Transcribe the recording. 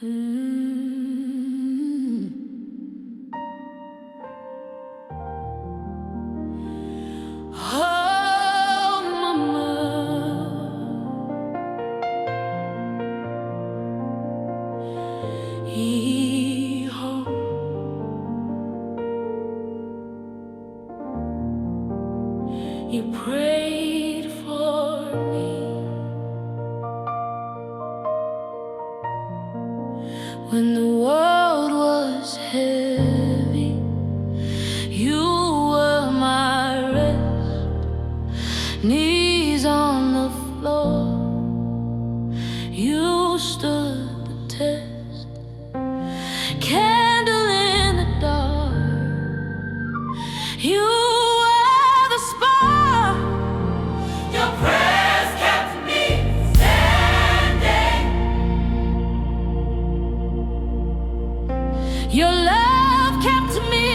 Mm. Oh, mama, hee-haw. You prayed for me when the world was heavy. You were my rest, knees on the floor. You stood the test, candle in the dark. You were the spark. Your prayers kept me standing. Your love kept me